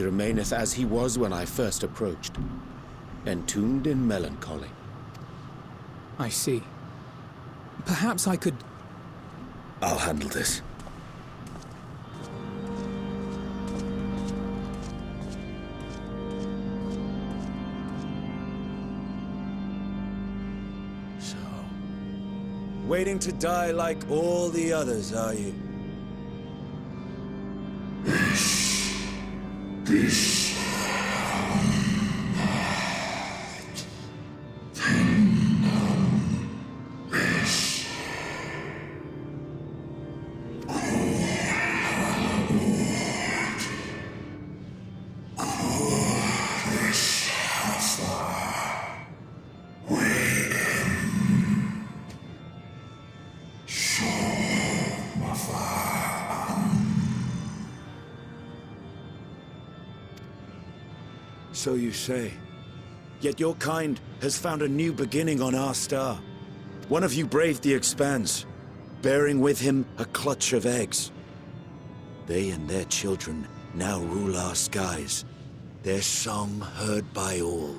remaineth as he was when I first approached, entombed in melancholy. I see. Perhaps I could... I'll handle this. So, waiting to die like all the others, are you? This So you say. Yet your kind has found a new beginning on our star. One of you braved the Expanse, bearing with him a clutch of eggs. They and their children now rule our skies, their song heard by all.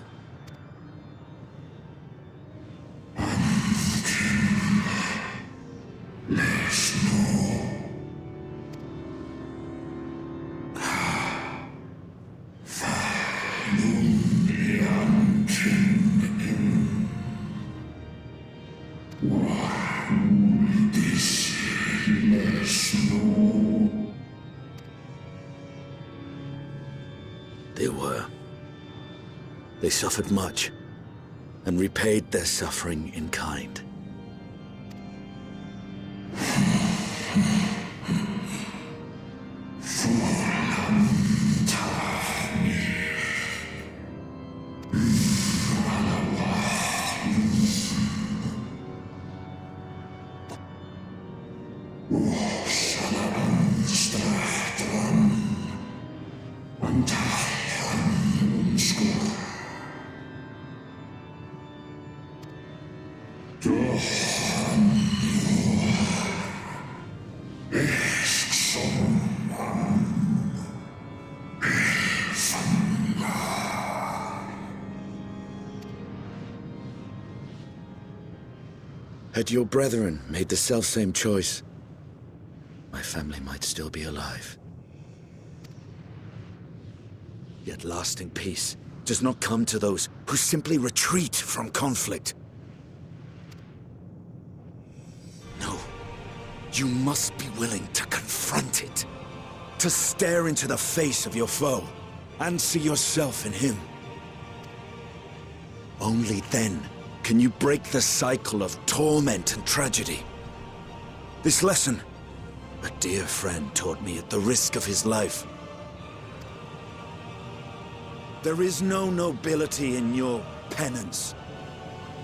They were. They suffered much, and repaid their suffering in kind. Had your brethren made the selfsame choice, my family might still be alive. Yet lasting peace does not come to those who simply retreat from conflict. No, you must be willing to confront it, to stare into the face of your foe, and see yourself in him. Only then can you break the cycle of torment and tragedy. This lesson, a dear friend taught me at the risk of his life. There is no nobility in your penance.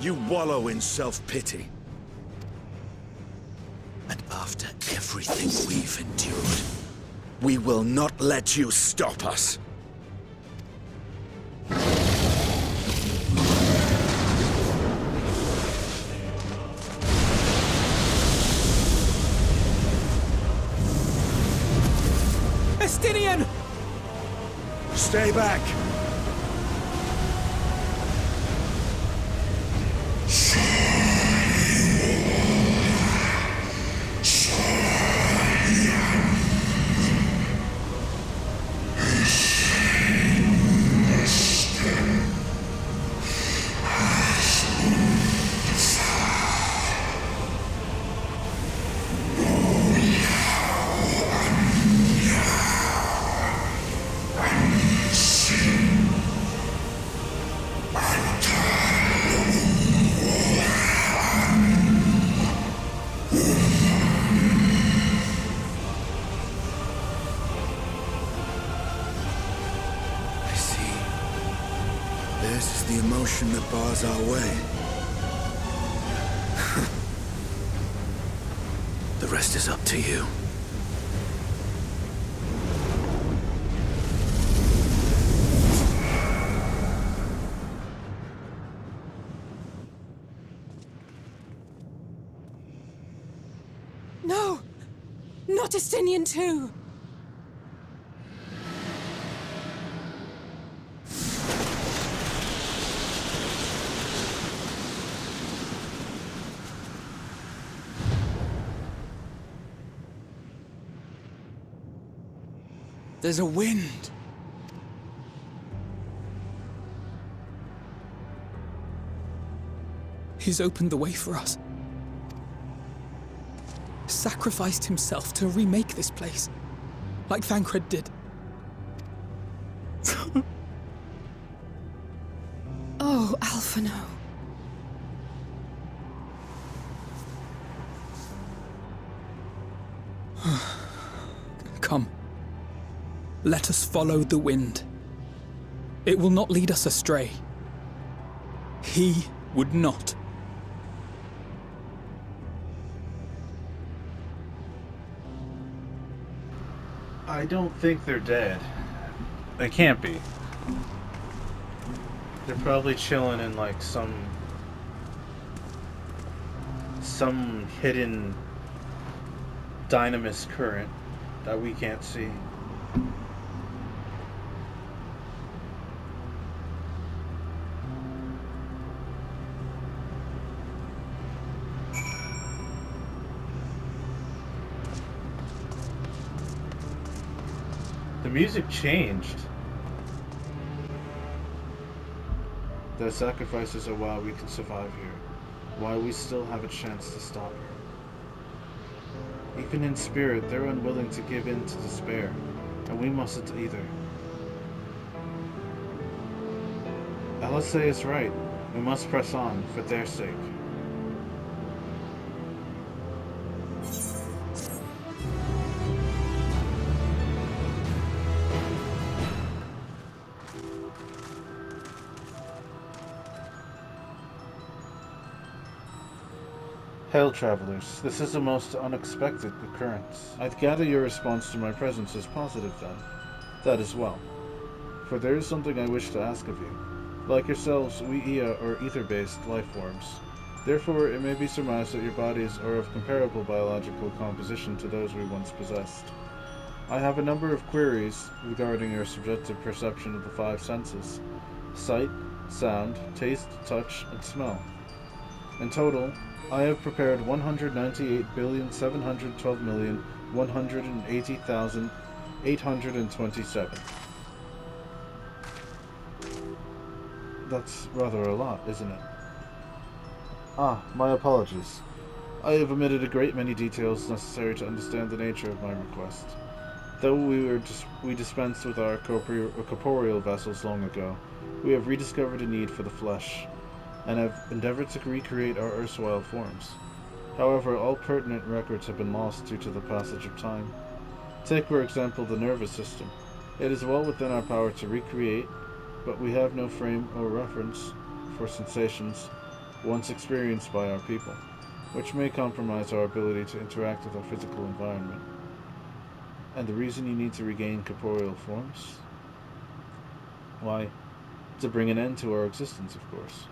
You wallow in self-pity. And after everything we've endured, we will not let you stop us. Estinian! Stay back! This is the emotion that bars our way. The rest is up to you. No! Not Estinian too! There's a wind. He's opened the way for us. Sacrificed himself to remake this place, like Thancred did. Oh, Alphino. Come. Let us follow the wind. It will not lead us astray. He would not. I don't think they're dead. They can't be. They're probably chilling in like some hidden dynamis current that we can't see. The music changed. The sacrifices are why we can survive here, why we still have a chance to stop her. Even in spirit, they're unwilling to give in to despair, and we mustn't either. LSA is right. We must press on, for their sake. Hail, travelers. This is a most unexpected occurrence. I'd gather your response to my presence is positive, then. That is well. For there is something I wish to ask of you. Like yourselves, we Ia are ether-based life forms. Therefore, it may be surmised that your bodies are of comparable biological composition to those we once possessed. I have a number of queries regarding your subjective perception of the five senses: sight, sound, taste, touch, and smell. In total, I have prepared 198,712,180,827. That's rather a lot, isn't it? Ah, my apologies. I have omitted a great many details necessary to understand the nature of my request. Though we dispensed with our corporeal vessels long ago, we have rediscovered a need for the flesh, and have endeavored to recreate our erstwhile forms. However, all pertinent records have been lost due to the passage of time. Take, for example, the nervous system. It is well within our power to recreate, but we have no frame or reference for sensations once experienced by our people, which may compromise our ability to interact with our physical environment. And the reason you need to regain corporeal forms? Why, to bring an end to our existence, of course.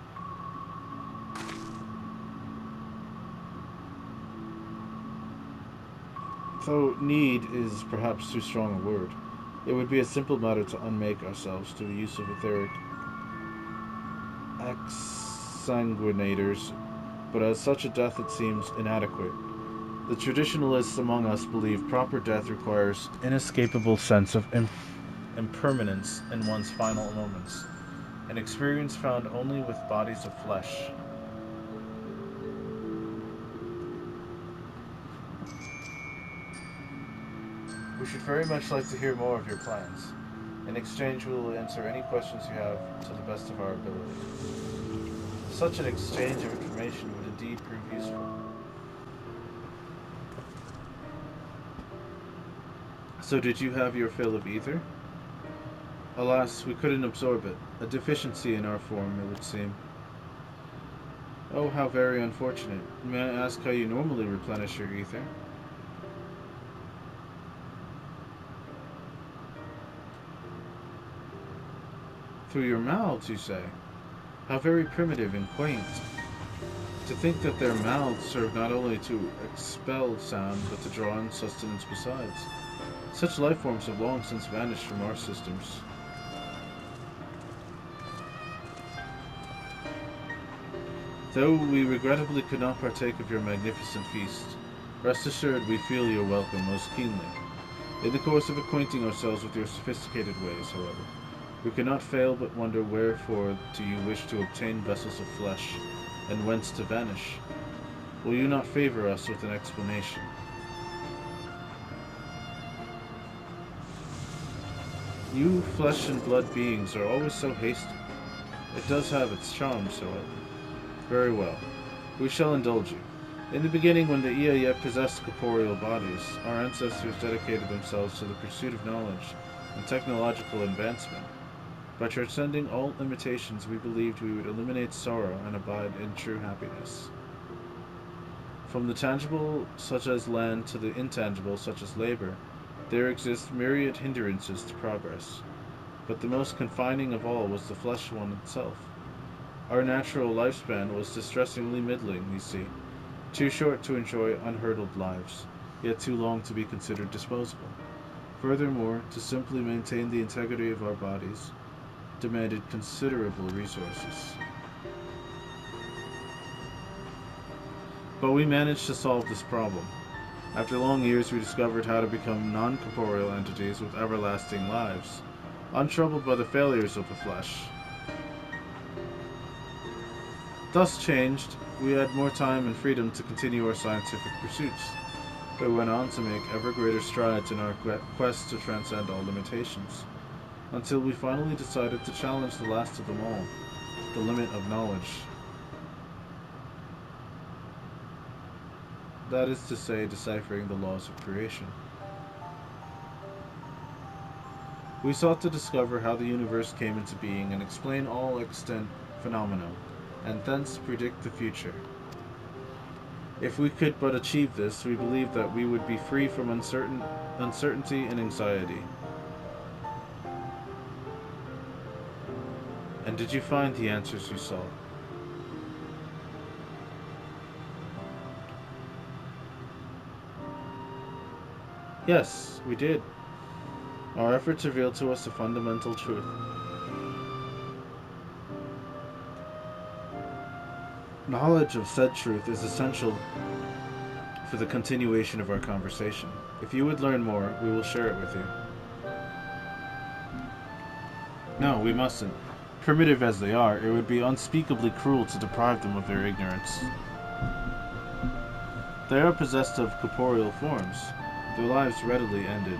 Though need is perhaps too strong a word, it would be a simple matter to unmake ourselves through the use of etheric exsanguinators, but as such a death it seems inadequate. The traditionalists among us believe proper death requires inescapable sense of impermanence in one's final moments, an experience found only with bodies of flesh. We should very much like to hear more of your plans. In exchange, we will answer any questions you have to the best of our ability. Such an exchange of information would indeed prove useful. So did you have your fill of ether? Alas, we couldn't absorb it. A deficiency in our form, it would seem. Oh, how very unfortunate. May I ask how you normally replenish your ether? Through your mouths, you say? How very primitive and quaint. To think that their mouths serve not only to expel sound, but to draw in sustenance besides. Such life forms have long since vanished from our systems. Though we regrettably could not partake of your magnificent feast, rest assured we feel your welcome most keenly. In the course of acquainting ourselves with your sophisticated ways, however, we cannot fail but wonder wherefore do you wish to obtain vessels of flesh, and whence to vanish? Will you not favor us with an explanation? You flesh and blood beings are always so hasty. It does have its charms, however. Very well. We shall indulge you. In the beginning, when the Ea yet possessed corporeal bodies, our ancestors dedicated themselves to the pursuit of knowledge and technological advancement. By transcending all limitations, we believed we would eliminate sorrow and abide in true happiness. From the tangible, such as land, to the intangible, such as labor, there exist myriad hindrances to progress. But the most confining of all was the flesh one itself. Our natural lifespan was distressingly middling, you see, too short to enjoy unhurdled lives, yet too long to be considered disposable. Furthermore, to simply maintain the integrity of our bodies demanded considerable resources. But we managed to solve this problem. After long years, we discovered how to become non-corporeal entities with everlasting lives, untroubled by the failures of the flesh. Thus changed, we had more time and freedom to continue our scientific pursuits. We went on to make ever greater strides in our quest to transcend all limitations, until we finally decided to challenge the last of them all, the limit of knowledge. That is to say, deciphering the laws of creation. We sought to discover how the universe came into being and explain all extant phenomena, and thence predict the future. If we could but achieve this, we believed that we would be free from uncertainty and anxiety. And did you find the answers you sought? Yes, we did. Our efforts revealed to us a fundamental truth. Knowledge of said truth is essential for the continuation of our conversation. If you would learn more, we will share it with you. No, we mustn't. Primitive as they are, it would be unspeakably cruel to deprive them of their ignorance. They are possessed of corporeal forms. Their lives readily ended.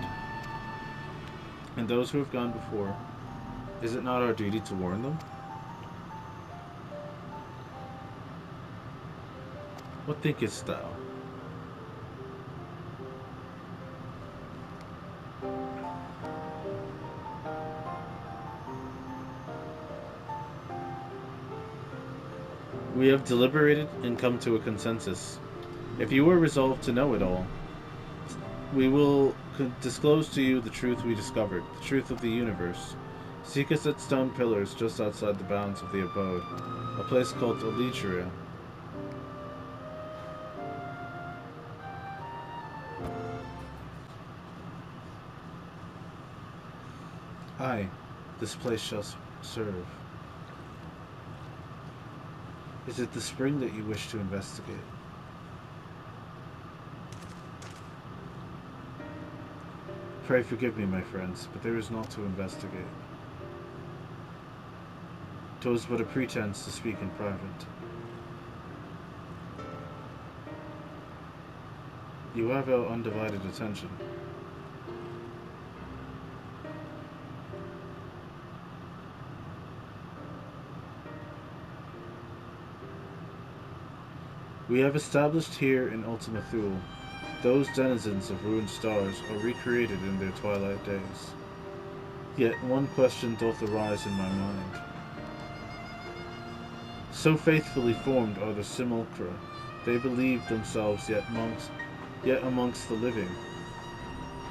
And those who have gone before, is it not our duty to warn them? What thinkest thou? We have deliberated and come to a consensus. If you are resolved to know it all, we will disclose to you the truth we discovered, the truth of the universe. Seek us at stone pillars just outside the bounds of the abode, a place called Elytria. Aye, this place shall serve. Is it the spring that you wish to investigate? Pray forgive me, my friends, but there is naught to investigate. 'Twas but a pretense to speak in private. You have our undivided attention. We have established here in Ultima Thule, those denizens of ruined stars are recreated in their twilight days. Yet one question doth arise in my mind. So faithfully formed are the simulacra, they believe themselves yet amongst the living.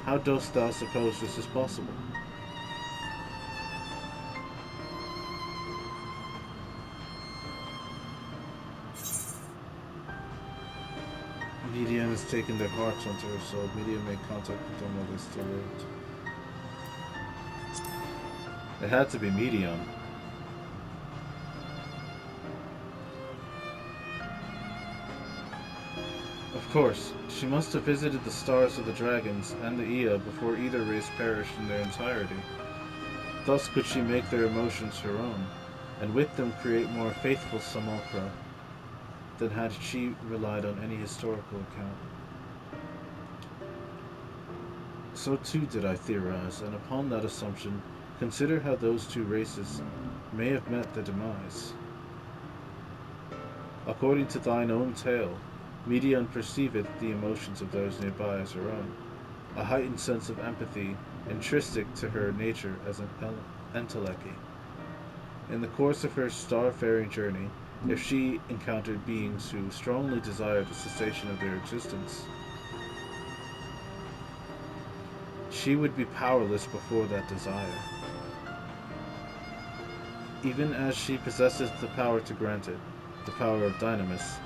How dost thou suppose this is possible? Median has taken their hearts unto her soul. Median made contact with them while they still lived. It had to be Median. A Of course, she must have visited the stars of the dragons and the Ea before either race perished in their entirety. Thus could she make their emotions her own, and with them create more faithful simulacra than had she relied on any historical account. So too did I theorize, and upon that assumption, consider how those two races may have met their demise. According to thine own tale, Medion perceiveth the emotions of those nearby as her own, a heightened sense of empathy intrinsic to her nature as an enteleki. In the course of her star-faring journey, if she encountered beings who strongly desired the cessation of their existence, she would be powerless before that desire, even as she possesses the power to grant it, the power of Dynamis.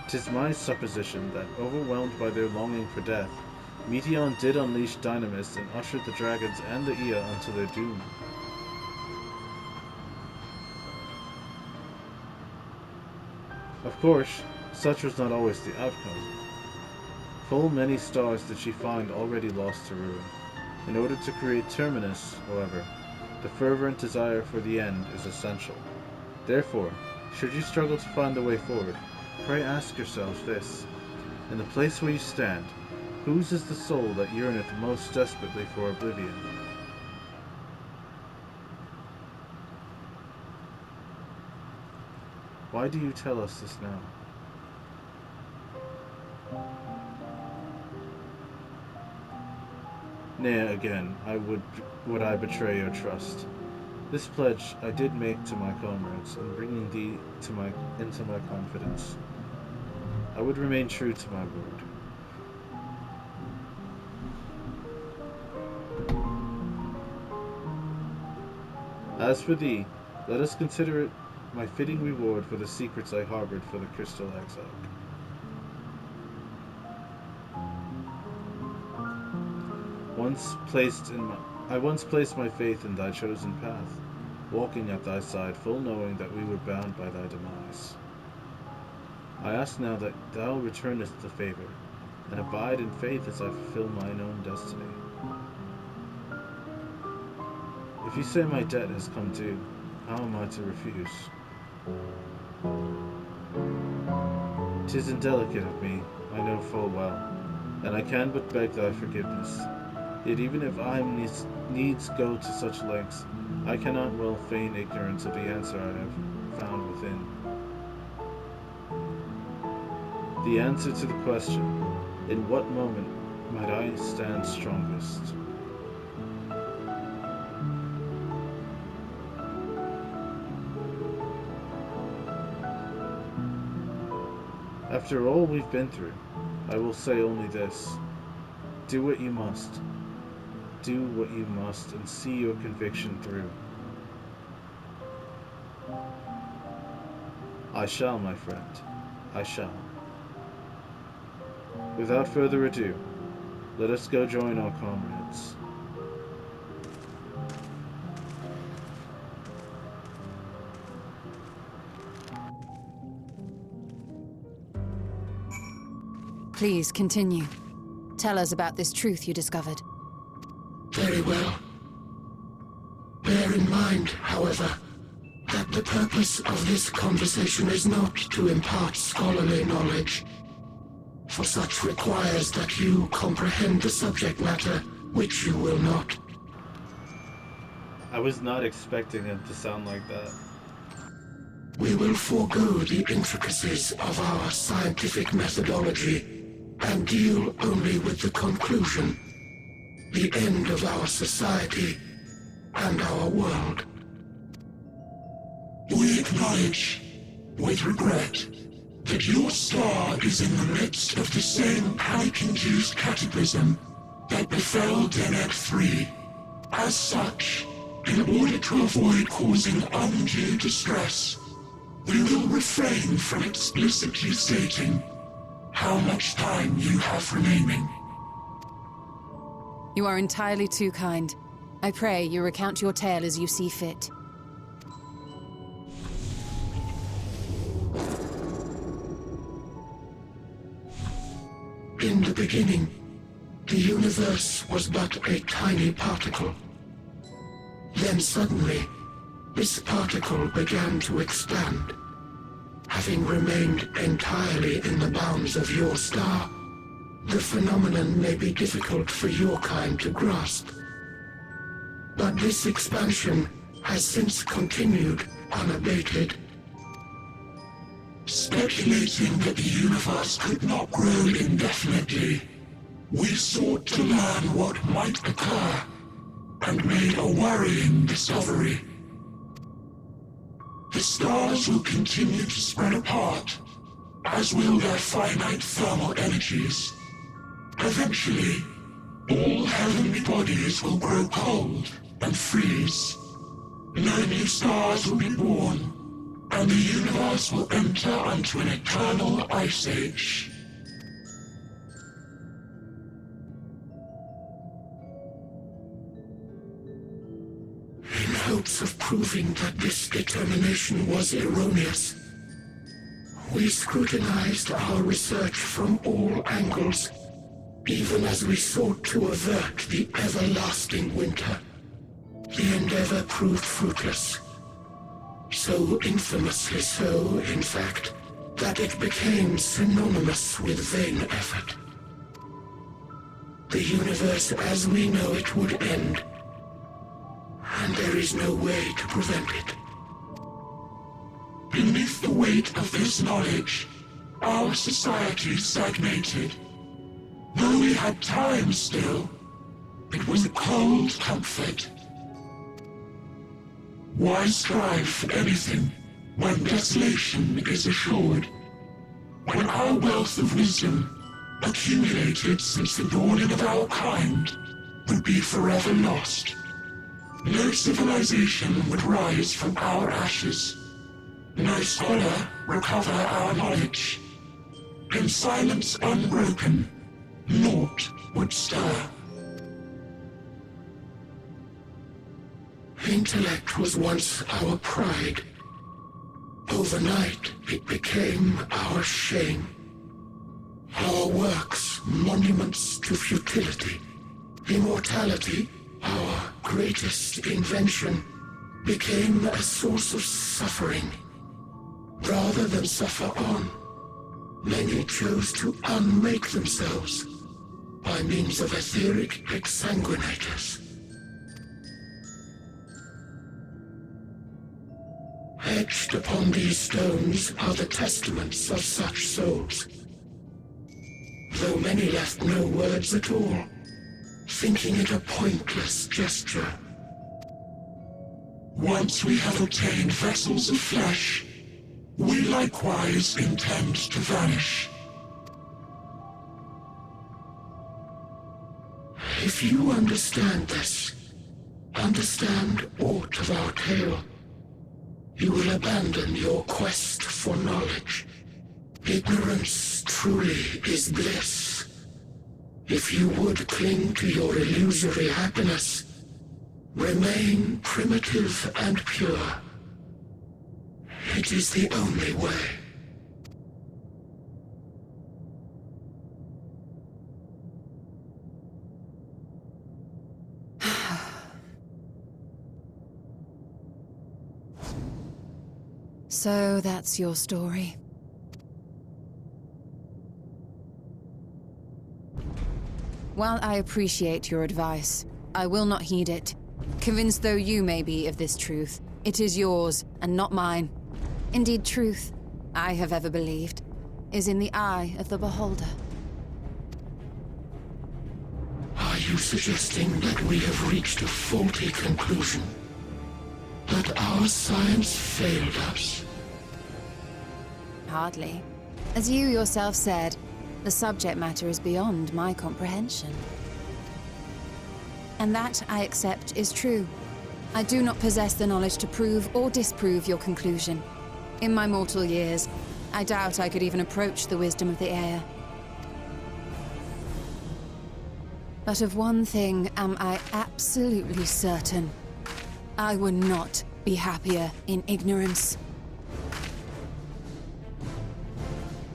'Tis my supposition that, overwhelmed by their longing for death, Medion did unleash Dynamis and ushered the dragons and the Ea unto their doom. Of course, such was not always the outcome. Full many stars did she find already lost to ruin. In order to create Terminus, however, the fervent desire for the end is essential. Therefore, should you struggle to find the way forward, pray ask yourselves this: in the place where you stand, whose is the soul that yearneth most desperately for oblivion? Why do you tell us this now? Nay, again, would I betray your trust. This pledge I did make to my comrades in bringing thee into my confidence. I would remain true to my word. As for thee, let us consider it my fitting reward for the secrets I harbored for the crystal exile. I once placed my faith in thy chosen path, walking at thy side, full knowing that we were bound by thy demise. I ask now that thou returnest the favor, and abide in faith as I fulfill mine own destiny. If you say my debt has come due, how am I to refuse? 'Tis indelicate of me, I know full well, and I can but beg thy forgiveness. Yet even if I needs go to such lengths, I cannot well feign ignorance of the answer I have found within. The answer to the question, in what moment might I stand strongest? After all we've been through, I will say only this: do what you must. Do what you must and see your conviction through. I shall, my friend. I shall. Without further ado, let us go join our comrades. Please continue. Tell us about this truth you discovered. Very well. Bear in mind, however, that the purpose of this conversation is not to impart scholarly knowledge, for such requires that you comprehend the subject matter, which you will not. I was not expecting him to sound like that. We will forego the intricacies of our scientific methodology and deal only with the conclusion, the end of our society and our world. We acknowledge, with regret, that your star is in the midst of the same panic-induced cataclysm that befell Deneb 3. As such, in order to avoid causing undue distress, we will refrain from explicitly stating how much time you have remaining. You are entirely too kind. I pray you recount your tale as you see fit. In the beginning, the universe was but a tiny particle. Then suddenly, this particle began to expand. Having remained entirely in the bounds of your star, the phenomenon may be difficult for your kind to grasp. But this expansion has since continued unabated. Speculating that the universe could not grow indefinitely, we sought to learn what might occur, and made a worrying discovery. The stars will continue to spread apart, as will their finite thermal energies. Eventually, all heavenly bodies will grow cold and freeze. No new stars will be born, and the universe will enter into an eternal ice age. In hopes of proving that this determination was erroneous, we scrutinized our research from all angles, even as we sought to avert the everlasting winter. The endeavor proved fruitless. So infamously so, in fact, that it became synonymous with vain effort. The universe as we know it would end, and there is no way to prevent it. Beneath the weight of this knowledge, our society stagnated. Though we had time still, it was a cold comfort. Why strive for anything when desolation is assured? When our wealth of wisdom, accumulated since the dawning of our kind, would be forever lost. No civilization would rise from our ashes. No scholar recover our knowledge. In silence unbroken, naught would stir. Intellect was once our pride. Overnight, it became our shame. Our works, monuments to futility. Immortality, our greatest invention, became a source of suffering. Rather than suffer on, many chose to unmake themselves by means of etheric exsanguinators. Etched upon these stones are the testaments of such souls. Though many left no words at all, thinking it a pointless gesture. Once we have obtained vessels of flesh, we likewise intend to vanish. If you understand this, understand aught of our tale, you will abandon your quest for knowledge. Ignorance truly is bliss. If you would cling to your illusory happiness, remain primitive and pure. It is the only way. So that's your story. While I appreciate your advice, I will not heed it. Convinced though you may be of this truth, it is yours and not mine. Indeed, truth, I have ever believed, is in the eye of the beholder. Are you suggesting that we have reached a faulty conclusion? That our science failed us? Hardly. As you yourself said, the subject matter is beyond my comprehension. And that, I accept, is true. I do not possess the knowledge to prove or disprove your conclusion. In my mortal years, I doubt I could even approach the wisdom of the Air. But of one thing am I absolutely certain. I would not be happier in ignorance.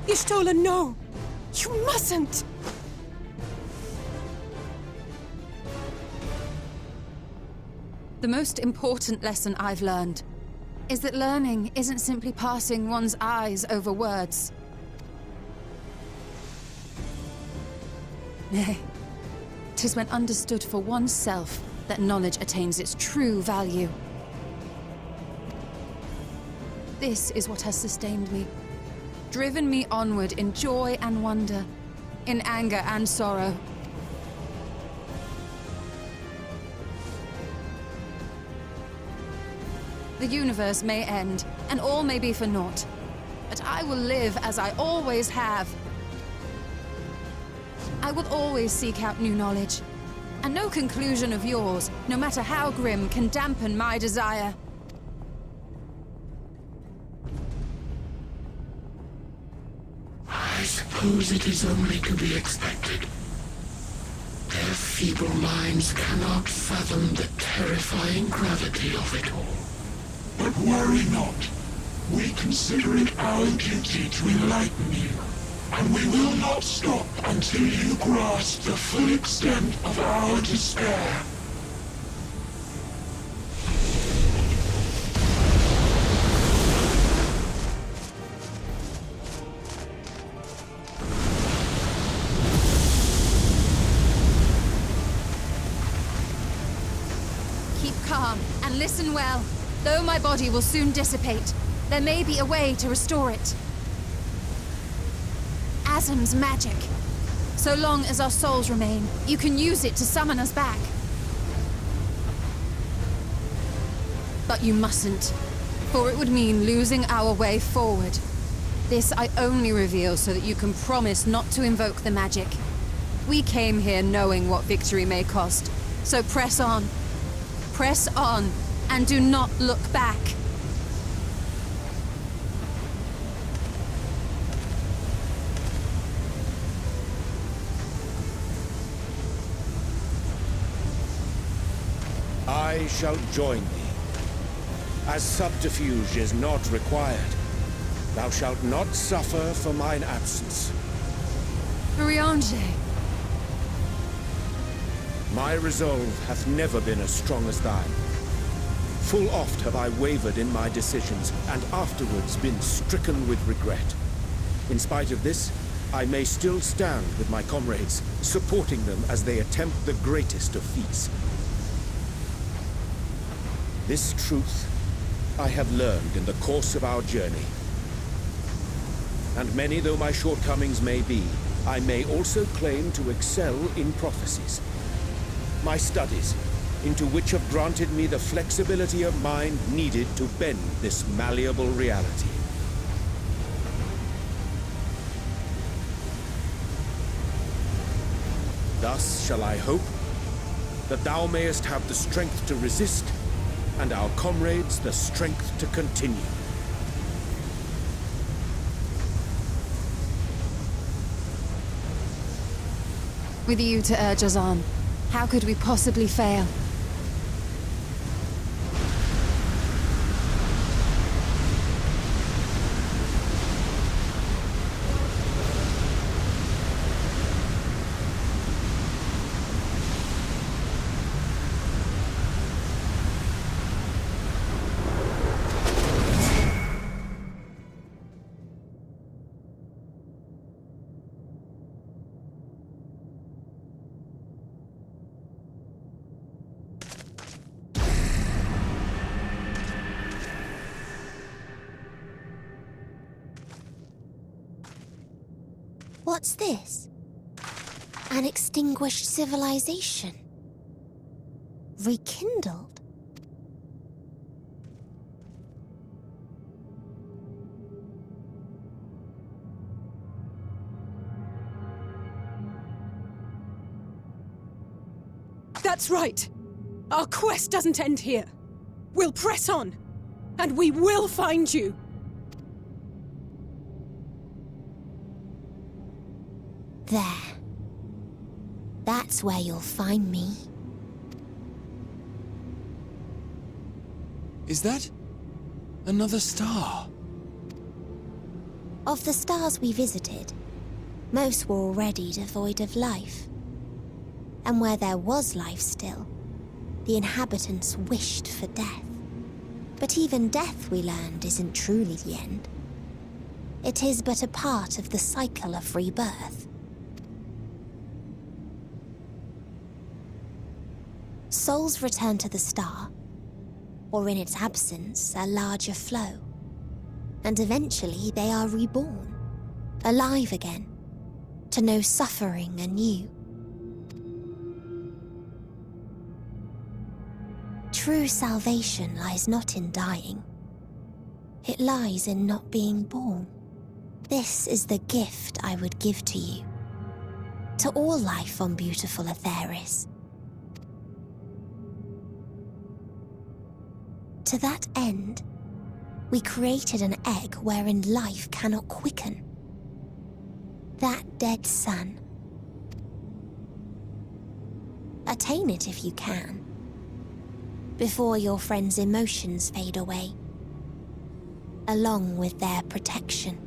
Y'shtola, no! You mustn't! The most important lesson I've learned is that learning isn't simply passing one's eyes over words. Nay, 'tis when understood for oneself that knowledge attains its true value. This is what has sustained me, driven me onward in joy and wonder, in anger and sorrow. The universe may end, and all may be for naught, but I will live as I always have. I will always seek out new knowledge, and no conclusion of yours, no matter how grim, can dampen my desire. I suppose it is only to be expected. Their feeble minds cannot fathom the terrifying gravity of it all. But worry not. We consider it our duty to enlighten you, and we will not stop until you grasp the full extent of our despair. Keep calm and listen well. Though my body will soon dissipate, there may be a way to restore it. Asm's magic. So long as our souls remain, you can use it to summon us back. But you mustn't, for it would mean losing our way forward. This I only reveal so that you can promise not to invoke the magic. We came here knowing what victory may cost, so press on. Press on, and do not look back. I shall join thee. As subterfuge is not required, thou shalt not suffer for mine absence. Riange. My resolve hath never been as strong as thine. Full oft have I wavered in my decisions, and afterwards been stricken with regret. In spite of this, I may still stand with my comrades, supporting them as they attempt the greatest of feats. This truth I have learned in the course of our journey. And many though my shortcomings may be, I may also claim to excel in prophecies. My studies, into which have granted me the flexibility of mind needed to bend this malleable reality. Thus shall I hope that thou mayest have the strength to resist, and our comrades the strength to continue. With you to urge us on, how could we possibly fail? What's this? An extinguished civilization? Rekindled? That's right! Our quest doesn't end here. We'll press on, and we will find you! There. That's where you'll find me. Is that another star? Of the stars we visited, most were already devoid of life. And where there was life still, the inhabitants wished for death. But even death, we learned, isn't truly the end. It is but a part of the cycle of rebirth. Souls return to the star, or in its absence, a larger flow. And eventually they are reborn, alive again, to know suffering anew. True salvation lies not in dying. It lies in not being born. This is the gift I would give to you. To all life on beautiful Aetheris. To that end, we created an egg wherein life cannot quicken. That dead sun. Attain it if you can, before your friends' emotions fade away, along with their protection.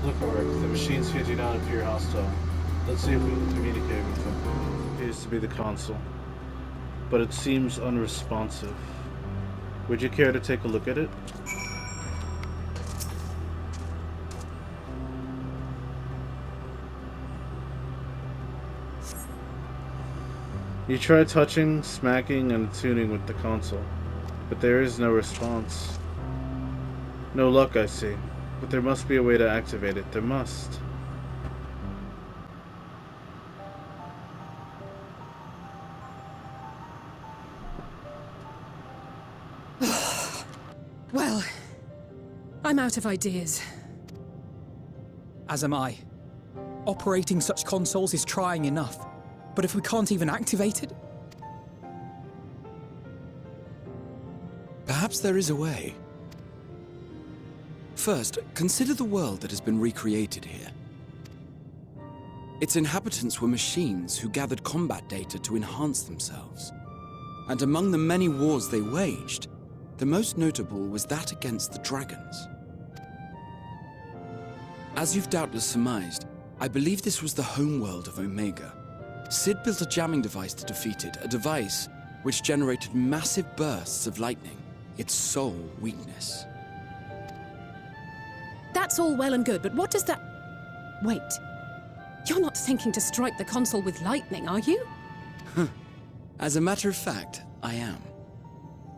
Look, Auric, the machines here do not appear hostile. Let's see if we can communicate with them. Appears to be the console, but it seems unresponsive. Would you care to take a look at it? You try touching, smacking, and tuning with the console, but there is no response. No luck, I see. But there must be a way to activate it. There must. Well, I'm out of ideas. As am I. Operating such consoles is trying enough. But if we can't even activate it? Perhaps there is a way. First, consider the world that has been recreated here. Its inhabitants were machines who gathered combat data to enhance themselves. And among the many wars they waged, the most notable was that against the dragons. As you've doubtless surmised, I believe this was the homeworld of Omega. Sid built a jamming device to defeat it, a device which generated massive bursts of lightning, its sole weakness. That's all well and good, but what does that... Wait. You're not thinking to strike the console with lightning, are you? As a matter of fact, I am.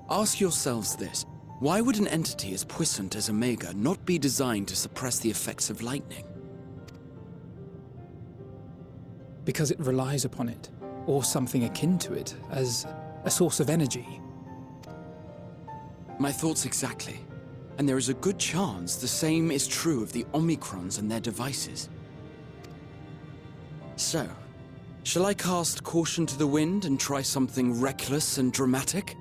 Ask yourselves this. Why would an entity as puissant as Omega not be designed to suppress the effects of lightning? Because it relies upon it, or something akin to it, as a source of energy. My thoughts exactly. And there is a good chance the same is true of the Omicrons and their devices. So, shall I cast caution to the wind and try something reckless and dramatic?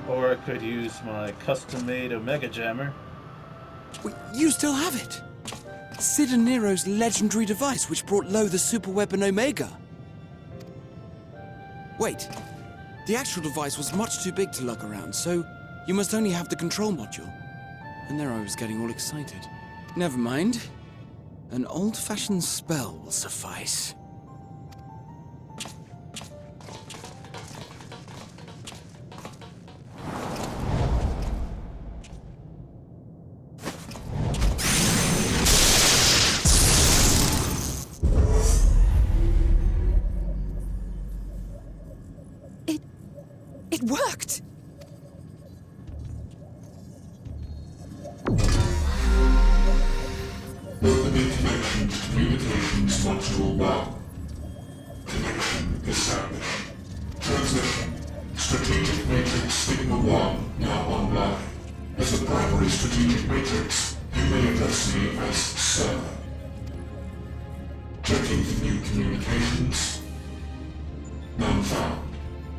Or I could use my custom-made Omega Jammer. Wait, you still have it? Sid and Nero's legendary device which brought low the superweapon Omega. Wait, the actual device was much too big to lug around, so you must only have the control module. And there I was getting all excited. Never mind. An old-fashioned spell will suffice. It worked! Opening connection to Communications Module 1. Connection established. Transmission. Strategic Matrix Sigma 1 now online. As a primary strategic matrix, you may address me as Sir. Checking the new intelligence. None found.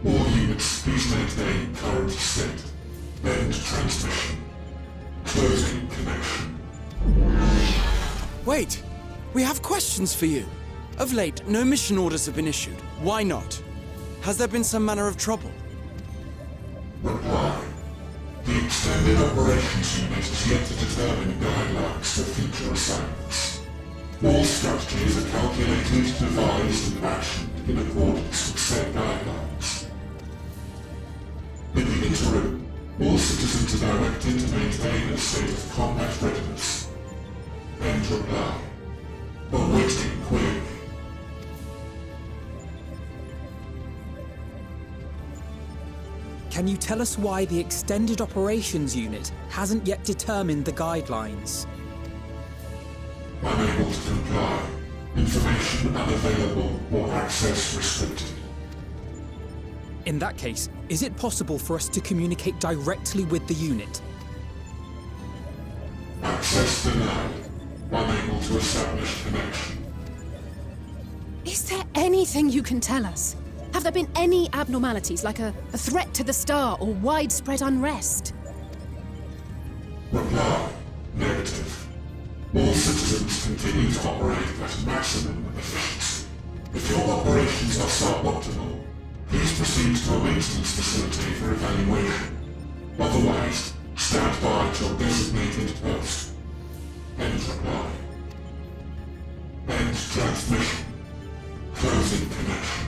All units please maintain current state. End transmission. Closing connection. Wait! We have questions for you. Of late, no mission orders have been issued. Why not? Has there been some manner of trouble? Reply. The Extended Operations Unit is yet to determine guidelines for future assignments. All strategies are calculated, devised, and actioned in accordance with said guidelines. In the interim, all citizens are directed to maintain a state of combat readiness. End reply. Awaiting query. Can you tell us why the Extended Operations Unit hasn't yet determined the guidelines? Unable to comply. Information unavailable or access restricted. In that case, is it possible for us to communicate directly with the unit? Access denied. Unable to establish connection. Is there anything you can tell us? Have there been any abnormalities, like a threat to the star or widespread unrest? Reply. Negative. All citizens continue to operate at maximum efficiency. If your operations are suboptimal, please proceed to a maintenance facility for evaluation. Otherwise, stand by at your designated post. End reply. End transmission. Closing connection.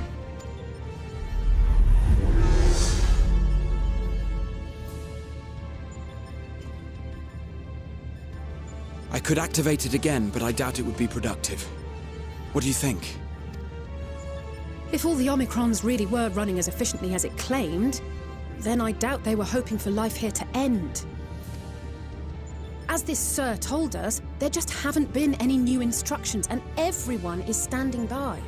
I could activate it again, but I doubt it would be productive. What do you think? If all the Omicrons really were running as efficiently as it claimed, then I doubt they were hoping for life here to end. As this Sir told us, there just haven't been any new instructions, and everyone is standing by.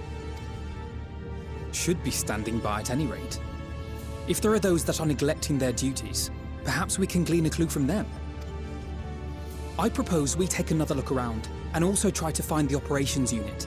Should be standing by at any rate. If there are those that are neglecting their duties, perhaps we can glean a clue from them. I propose we take another look around, and also try to find the operations unit.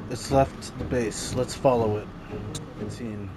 It's left the base. Let's follow it. 18.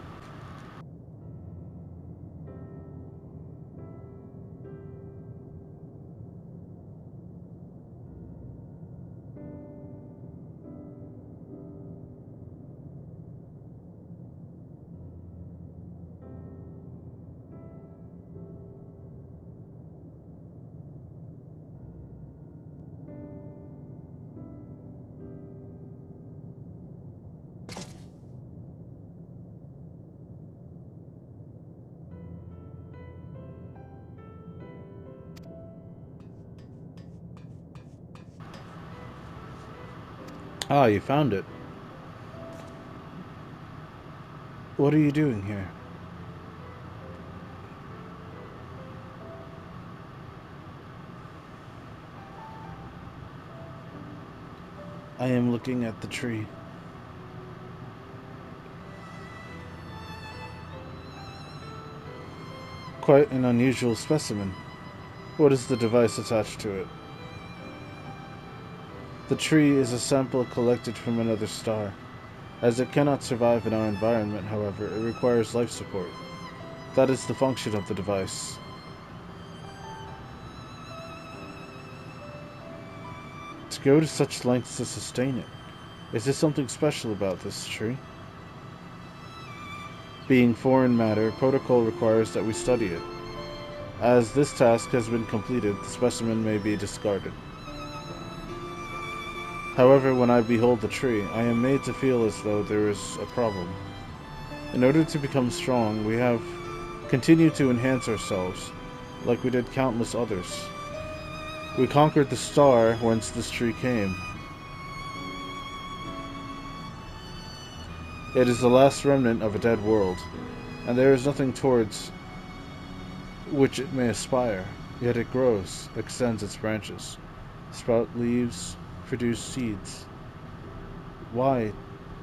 Ah, you found it. What are you doing here? I am looking at the tree. Quite an unusual specimen. What is the device attached to it? The tree is a sample collected from another star. As it cannot survive in our environment, however, it requires life support. That is the function of the device. To go to such lengths to sustain it. Is there something special about this tree? Being foreign matter, protocol requires that we study it. As this task has been completed, the specimen may be discarded. However, when I behold the tree, I am made to feel as though there is a problem. In order to become strong, we have continued to enhance ourselves. like we did countless others. We conquered the star whence this tree came. It is the last remnant of a dead world, and there is nothing towards which it may aspire. Yet it grows, extends its branches, sprout leaves, produce seeds. Why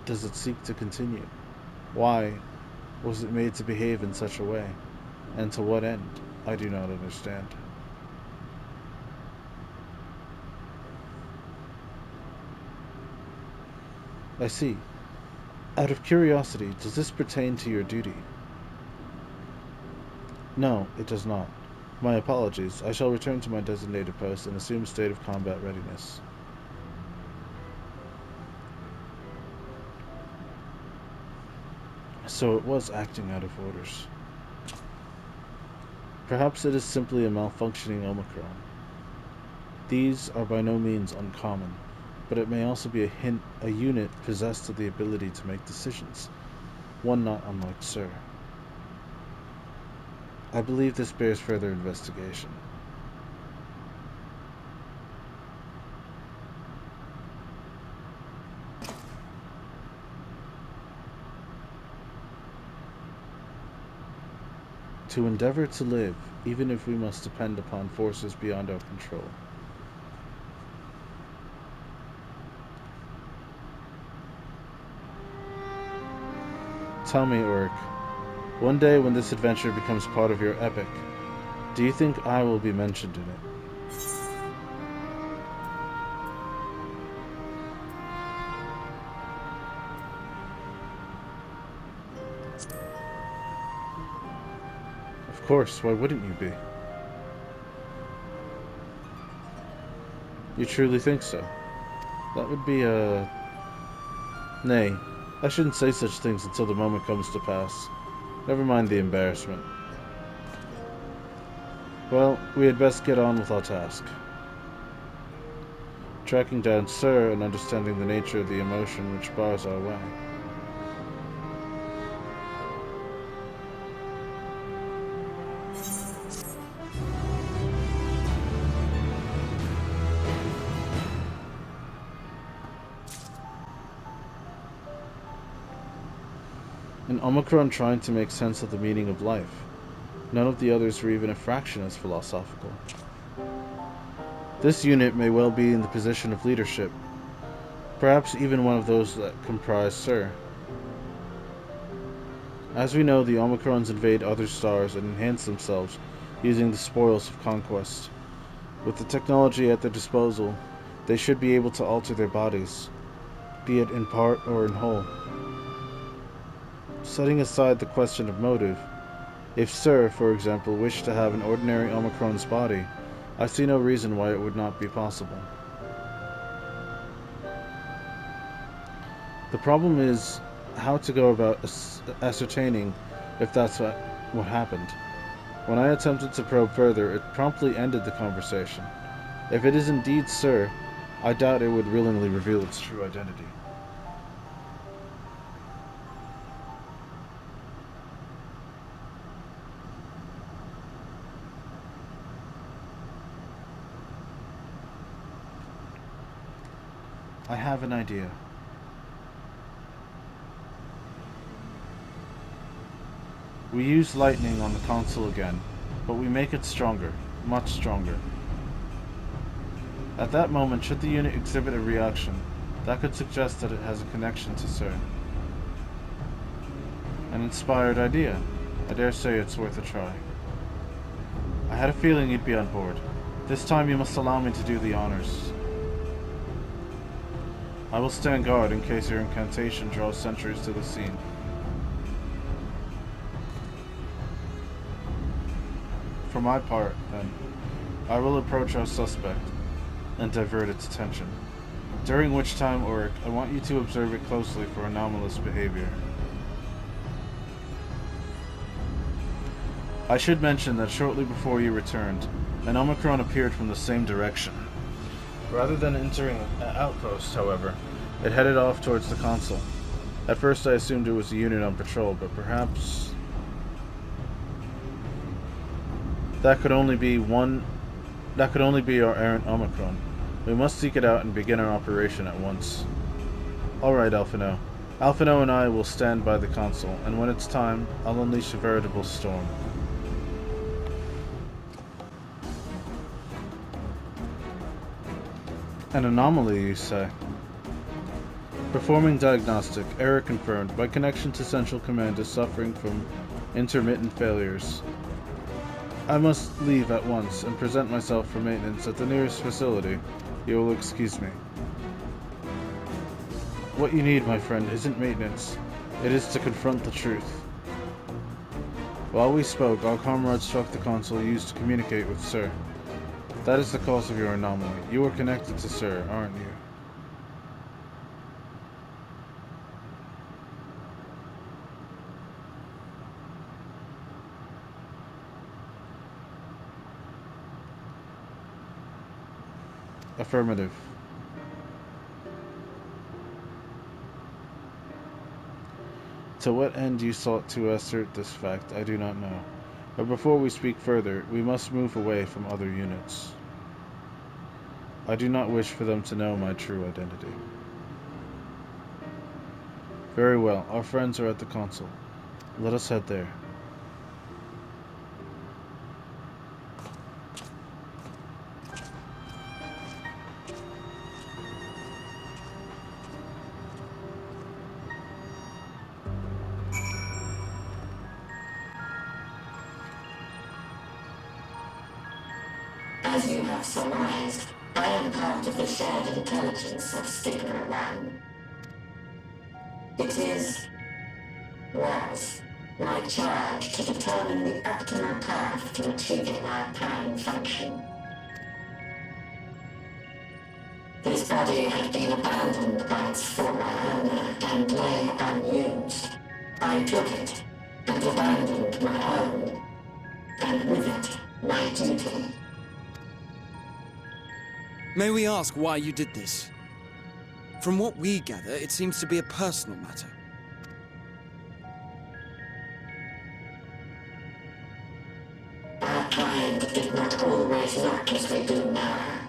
does it seek to continue? Why was it made to behave in such a way? And to what end? I do not understand. I see. Out of curiosity, does this pertain to your duty? No, it does not. My apologies. I shall return to my designated post and assume a state of combat readiness. So it was acting out of orders. Perhaps it is simply a malfunctioning Omicron. These are by no means uncommon, but it may also be a unit possessed of the ability to make decisions, one not unlike Sir. I believe this bears further investigation. To endeavor to live, even if we must depend upon forces beyond our control. Tell me, Ulrich, one day when this adventure becomes part of your epic, do you think I will be mentioned in it? Of course, why wouldn't you be? You truly think so? That would be a... Nay, I shouldn't say such things until the moment comes to pass. Never mind the embarrassment. Well, we had best get on with our task. Tracking down Sir and understanding the nature of the emotion which bars our way. An Omicron trying to make sense of the meaning of life. None of the others were even a fraction as philosophical. This unit may well be in the position of leadership, perhaps even one of those that comprise Sir. As we know, the Omicrons invade other stars and enhance themselves using the spoils of conquest. With the technology at their disposal, they should be able to alter their bodies, be it in part or in whole. Setting aside the question of motive, if Sir, for example, wished to have an ordinary Omicron's body, I see no reason why it would not be possible. The problem is how to go about ascertaining if that's what happened. When I attempted to probe further, it promptly ended the conversation. If it is indeed Sir, I doubt it would willingly reveal its true identity. I have an idea. We use lightning on the console again, but we make it stronger, much stronger. At that moment, should the unit exhibit a reaction, that could suggest that it has a connection to Sir. An inspired idea. I dare say it's worth a try. I had a feeling you'd be on board. This time you must allow me to do the honors. I will stand guard in case your incantation draws sentries to the scene. For my part, then, I will approach our suspect and divert its attention. During which time, Ulrich, I want you to observe it closely for anomalous behavior. I should mention that shortly before you returned, an Omicron appeared from the same direction. Rather than entering an outpost, however, it headed off towards the console. At first I assumed it was a unit on patrol, but perhaps... That could only be our errant Omicron. We must seek it out and begin our operation at once. Alright, Alphino. Alphino and I will stand by the console, and when it's time, I'll unleash a veritable storm. An anomaly, you say? Performing diagnostic. Error confirmed. My connection to Central Command is suffering from intermittent failures. I must leave at once and present myself for maintenance at the nearest facility. You will excuse me. What you need, my friend, isn't maintenance. It is to confront the truth. While we spoke, our comrades struck the console used to communicate with Sir. That is the cause of your anomaly. You are connected to Sir, aren't you? Affirmative. To what end you sought to assert this fact, I do not know. But before we speak further, we must move away from other units. I do not wish for them to know my true identity. Very well, our friends are at the console. Let us head there. As you have surmised, I am part of the shared intelligence of Stigma 1. It was, my charge to determine the optimal path to achieving our prime function. His body had been abandoned by its former owner and lay unused. I took it and abandoned my own, and with it, my duty. May we ask why you did this? From what we gather, it seems to be a personal matter. Our kind did not always look as we do now.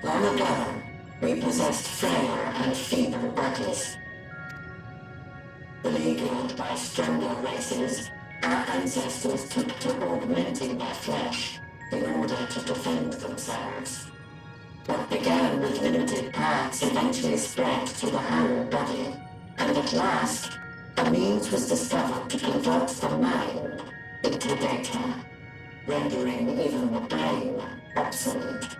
Long ago, we possessed frail and feeble bodies. Beleaguered by stronger races, our ancestors took to augmenting their flesh in order to defend themselves. What began with limited parts eventually spread to the whole body, and at last, a means was discovered to convert the mind into data, rendering even the brain obsolete.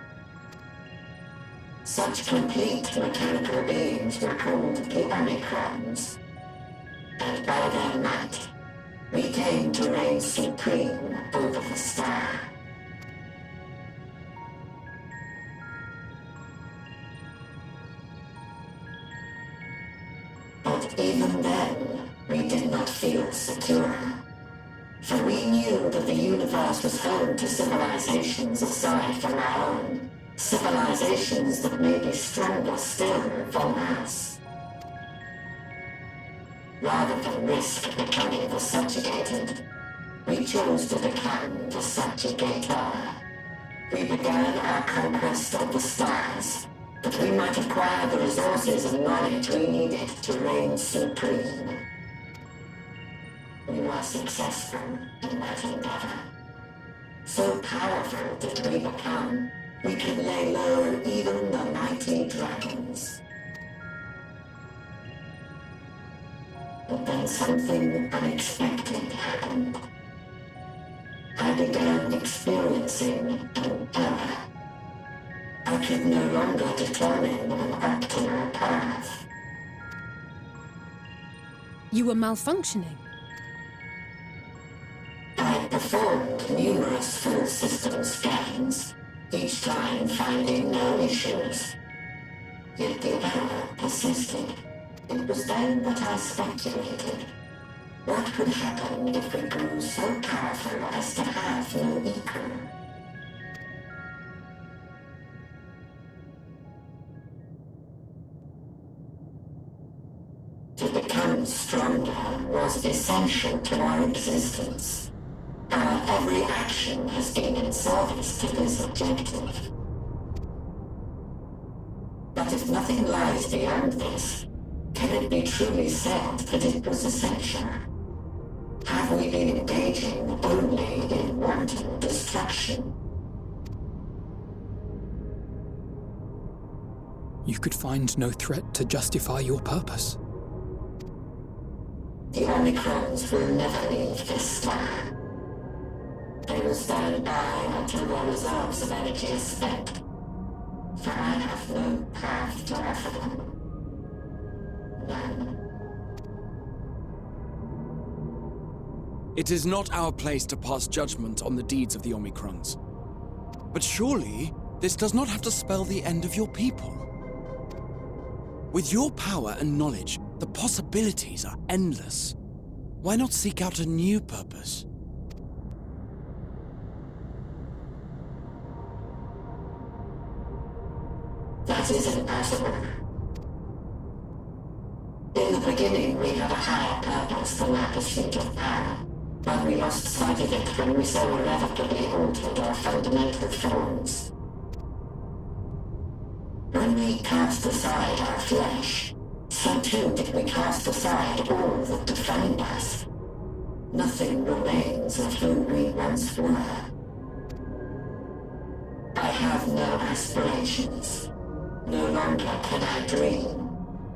Such complete mechanical beings were called the Omicrons, and by their might, we came to reign supreme over the star. But even then, we did not feel secure. For we knew that the universe was home to civilizations aside from our own. Civilizations that may be stronger still than us. Rather than risk becoming the subjugated, we chose to become the subjugator. We began our conquest of the stars, that we might acquire the resources and knowledge we needed to reign supreme. We were successful in that endeavor. So powerful did we become, we could lay low even the mighty dragons. But then something unexpected happened. I began experiencing an error. I could no longer determine an optimal path. You were malfunctioning. I performed numerous full system scans, each time finding no issues. Yet the error persisted. It was then that I speculated. What could happen if we grew so powerful as to have no equal? To become stronger was essential to our existence. Our Every action has been in service to this objective. But if nothing lies beyond this, can it be truly said that it was essential? Have we been engaging only in wanton destruction? You could find no threat to justify your purpose. The Omicrons will never leave this star. They will stand by until their reserves of energy is spent. For I have no path to offer them. None. It is not our place to pass judgment on the deeds of the Omicrons. But surely, this does not have to spell the end of your people. With your power and knowledge, the possibilities are endless. Why not seek out a new purpose? That is impossible. In the beginning, we had a higher purpose than our pursuit of power, but we lost sight of it when we so irrevocably altered our fundamental forms. When we cast aside our flesh, so too did we cast aside all that defined us. Nothing remains of who we once were. I have no aspirations. No longer can I dream.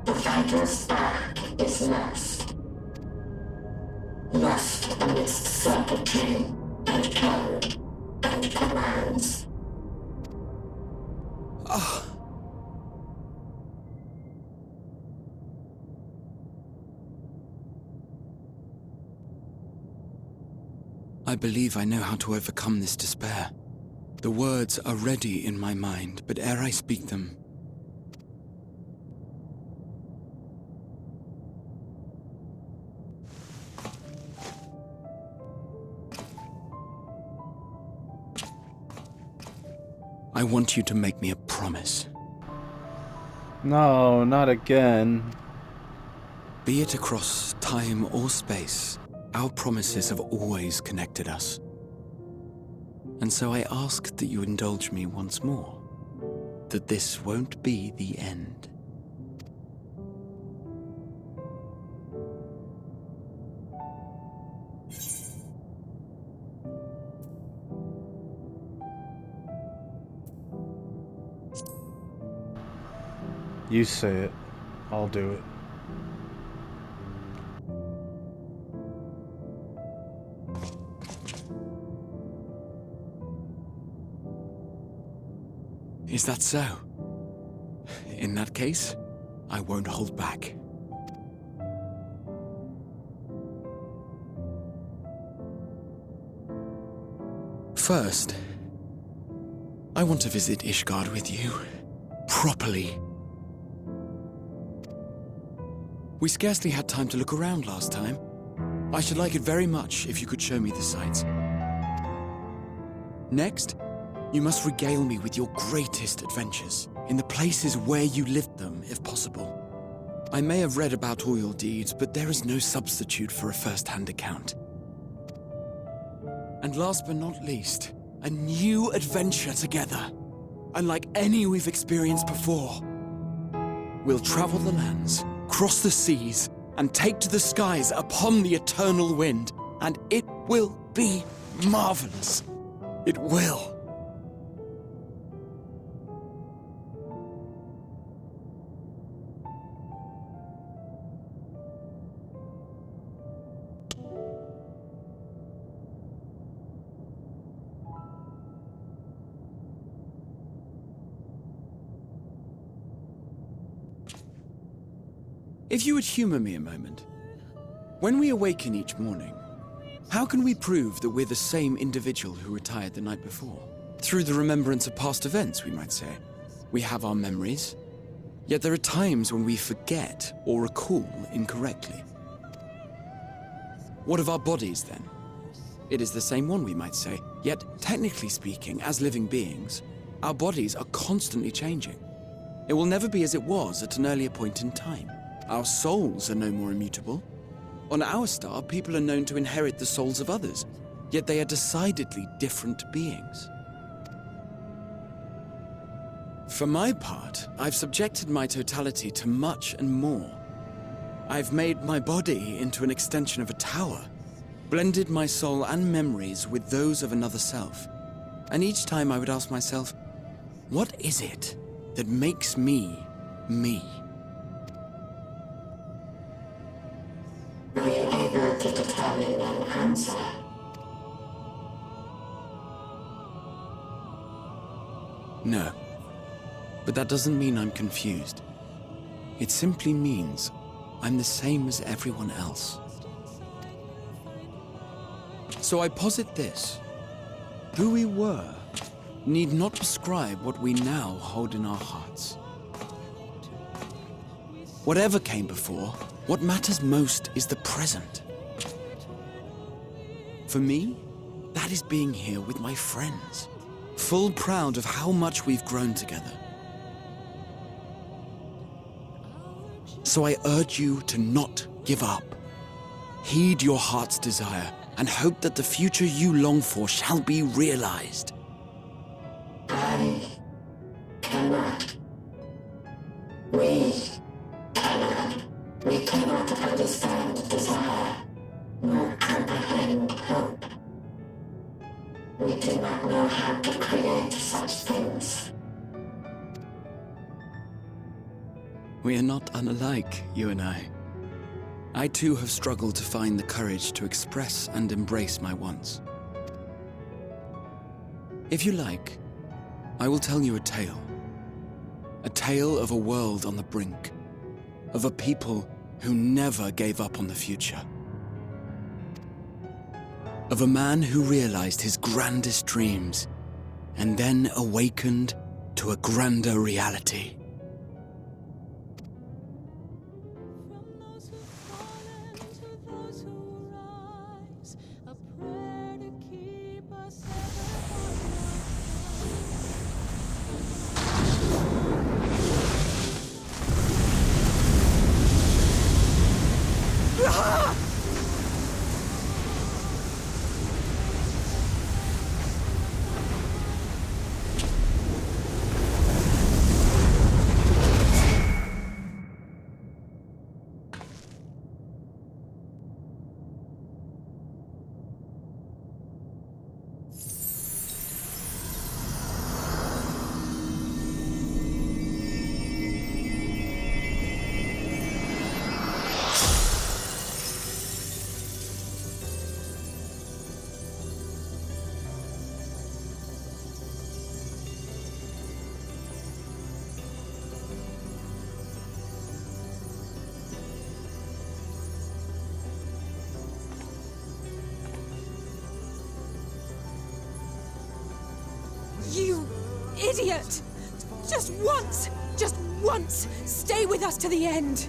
The vital spark is lost. Lost amidst circuitry and code and commands. I believe I know how to overcome this despair. The words are ready in my mind, but ere I speak them, I want you to make me a promise. No, not again. Be it across time or space, our promises have always connected us. And so I ask that you indulge me once more, that this won't be the end. You say it. I'll do it. Is that so? In that case, I won't hold back. First, I want to visit Ishgard with you. Properly. We scarcely had time to look around last time. I should like it very much if you could show me the sights. Next, you must regale me with your greatest adventures, in the places where you lived them, if possible. I may have read about all your deeds, but there is no substitute for a first-hand account. And last but not least, a new adventure together, unlike any we've experienced before. We'll travel the lands, cross the seas, and take to the skies upon the eternal wind, and it will be marvelous. It will. If you would humor me a moment. When we awaken each morning, how can we prove that we're the same individual who retired the night before? Through the remembrance of past events, we might say. We have our memories, yet there are times when we forget or recall incorrectly. What of our bodies, then? It is the same one, we might say, yet technically speaking, as living beings, our bodies are constantly changing. It will never be as it was at an earlier point in time. Our souls are no more immutable. On our star, people are known to inherit the souls of others, yet they are decidedly different beings. For my part, I've subjected my totality to much and more. I've made my body into an extension of a tower, blended my soul and memories with those of another self. And each time I would ask myself, what is it that makes me, me? Were you able to determine an answer? No. But that doesn't mean I'm confused. It simply means I'm the same as everyone else. So I posit this. Who we were need not prescribe what we now hold in our hearts. Whatever came before, what matters most is the present. For me, that is being here with my friends, full proud of how much we've grown together. So I urge you to not give up. Heed your heart's desire and hope that the future you long for shall be realized. I cannot. We cannot. We cannot understand desire, nor comprehend hope. We do not know how to create such things. We are not unalike, you and I. I too have struggled to find the courage to express and embrace my wants. If you like, I will tell you a tale. A tale of a world on the brink, of a people who never gave up on the future. Of a man who realized his grandest dreams and then awakened to a grander reality. You idiot! Just once, stay with us to the end!